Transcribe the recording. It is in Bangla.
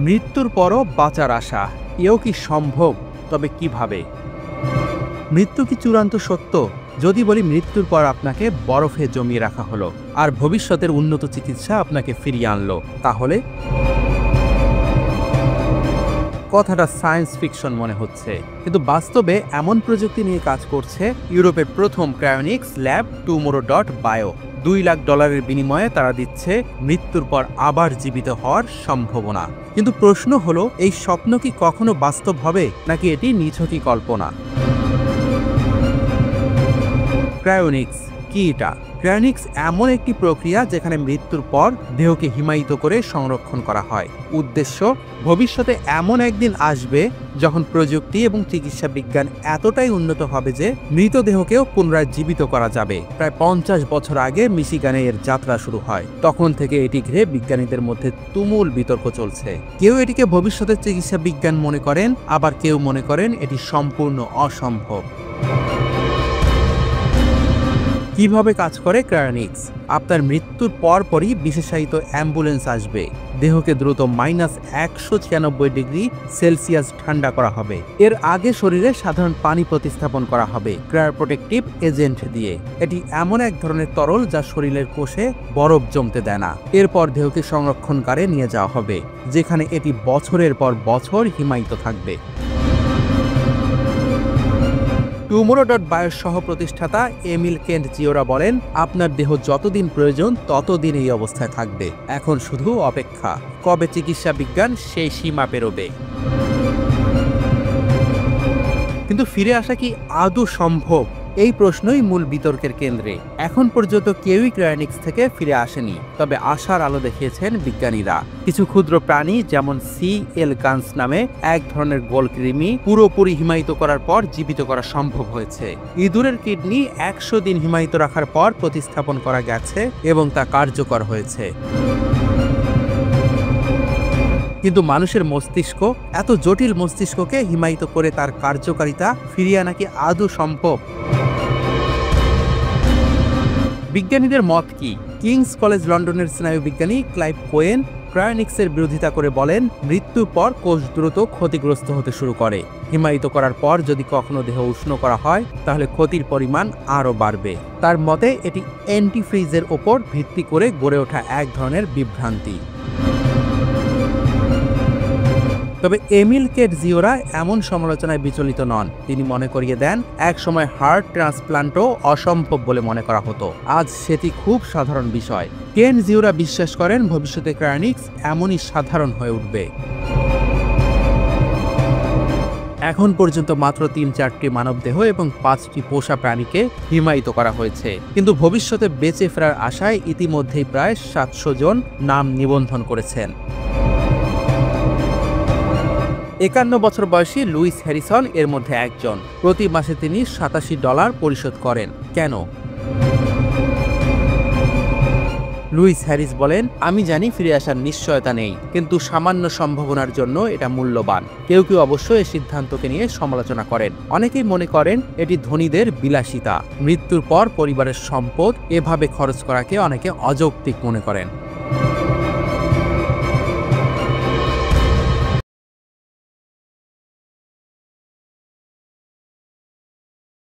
মৃত্যুর পরও বাঁচার আশা, এও কি সম্ভব? তবে কিভাবে? মৃত্যু কি চূড়ান্ত সত্য? যদি বলি মৃত্যুর পর আপনাকে বরফে জমিয়ে রাখা হলো আর ভবিষ্যতের উন্নত চিকিৎসা আপনাকে ফিরিয়ে আনলো, তাহলে কথাটা সায়েন্স ফিকশন মনে হচ্ছে, কিন্তু বাস্তবে এমন প্রযুক্তি নিয়ে কাজ করছে ইউরোপের প্রথম ক্রায়োনিক্স ল্যাব TomorrowBio। $2 লাখ বিনিময়ে তারা দিচ্ছে মৃত্যুর পর আবার জীবিত হওয়ার সম্ভাবনা। কিন্তু প্রশ্ন হলো, এই স্বপ্ন কি কখনো বাস্তব হবে, নাকি এটি নিছকই কল্পনা? ক্রায়োনিক্স কি? এটা ক্রায়োনিক্স এমন একটি প্রক্রিয়া যেখানে মৃত্যুর পর দেহকে হিমায়িত করে সংরক্ষণ করা হয়। উদ্দেশ্য, ভবিষ্যতে এমন একদিন আসবে যখন প্রযুক্তি এবং চিকিৎসা বিজ্ঞান এতটাই উন্নত হবে যে মৃতদেহকেও পুনরায় জীবিত করা যাবে। প্রায় 50 বছর আগে মিশিগানে এর যাত্রা শুরু হয়। তখন থেকে এটি ঘিরে বিজ্ঞানীদের মধ্যে তুমুল বিতর্ক চলছে। কেউ এটিকে ভবিষ্যতের চিকিৎসা বিজ্ঞান মনে করেন, আবার কেউ মনে করেন এটি সম্পূর্ণ অসম্ভব। কিভাবে কাজ করে ক্রায়োনিক্স? আপনার মৃত্যুর পরপরই বিশেষায়িত অ্যাম্বুলেন্স আসবে। দেহকে দ্রুত -196 ডিগ্রি সেলসিয়াস ঠান্ডা করা হবে। এর আগে শরীরে সাধারণ পানি প্রতিস্থাপন করা হবে ক্রায়োপ্রোটেক্টিভ এজেন্ট দিয়ে। এটি এমন এক ধরনের তরল যা শরীরের কোষে বরফ জমতে দেয় না। এরপর দেহকে সংরক্ষণকারে নিয়ে যাওয়া হবে, যেখানে এটি বছরের পর বছর হিমায়িত থাকবে। Tomorrow.bio সহ প্রতিষ্ঠাতা এমিল কেন্ট জিওরা বলেন, আপনার দেহ যতদিন প্রয়োজন ততদিন এই অবস্থায় থাকবে। এখন শুধু অপেক্ষা, কবে চিকিৎসা বিজ্ঞান সেই সীমা পেরোবে। কিন্তু ফিরে আসা কি আদৌ সম্ভব? এই প্রশ্নই মূল বিতর্কের কেন্দ্রে। এখন পর্যন্ত কেউই ক্রায়োনিক্স থেকে ফিরে আসেনি, তবে আশার আলো দেখিয়েছেন বিজ্ঞানীরা। কিছু ক্ষুদ্র প্রাণী যেমন সি এলগান্স নামে এক ধরনের গোলকৃমি পুরোপুরি হিমায়িত করার পর জীবিত করা সম্ভব হয়েছে। ইঁদুরের কিডনি 100 দিন হিমায়িত রাখার পর প্রতিস্থাপন করা গেছে এবং তা কার্যকর হয়েছে। কিন্তু মানুষের মস্তিষ্ক, এত জটিল মস্তিষ্ককে হিমায়িত করে তার কার্যকারিতা ফিরিয়ে আনা কি আদৌ সম্ভব? বিজ্ঞানীদের মত কি? কিংস কলেজ লন্ডনের স্নায়ুবিজ্ঞানী ক্লাইভ কোয়েন ক্রায়োনিক্সের বিরোধিতা করে বলেন, মৃত্যুর পর কোষ দ্রুত ক্ষতিগ্রস্ত হতে শুরু করে। হিমায়িত করার পর যদি কখনো দেহ উষ্ণ করা হয়, তাহলে ক্ষতির পরিমাণ আরও বাড়বে। তার মতে এটি অ্যান্টিফ্রিজের ওপর ভিত্তি করে গড়ে ওঠা এক ধরনের বিভ্রান্তি। তবে এমিল কেন্ট জিওরা এমন সমালোচনায় বিচলিত নন। তিনি মনে করিয়ে দেন, এক সময় হার্ট ট্রান্সপ্লান্টও অসম্ভব বলে মনে করা হতো, আজ সেটি খুব সাধারণ বিষয়। কেন্ট জিওরা বিশ্বাস করেন ভবিষ্যতে ক্রায়োনিক্স এমনই সাধারণ হয়ে উঠবে। এখন পর্যন্ত মাত্র 3-4টি মানবদেহ এবং 5টি পোষা প্রাণীকে হিমায়িত করা হয়েছে, কিন্তু ভবিষ্যতে বেঁচে ফেরার আশায় ইতিমধ্যেই প্রায় 700 জন নাম নিবন্ধন করেছেন। 51 বছর বয়সী লুইস হ্যারিসন এর মধ্যে একজন। প্রতি মাসে তিনি $87 পরিশোধ করেন। কেন? লুইস হ্যারিস বলেন, আমি জানি ফিরে আসার নিশ্চয়তা নেই, কিন্তু সামান্য সম্ভাবনার জন্য এটা মূল্যবান। কেউ কেউ অবশ্য এই সিদ্ধান্তকে নিয়ে সমালোচনা করেন। অনেকেই মনে করেন এটি ধনীদের বিলাসিতা। মৃত্যুর পর পরিবারের সম্পদ এভাবে খরচ করাকে অনেকে অযৌক্তিক মনে করেন।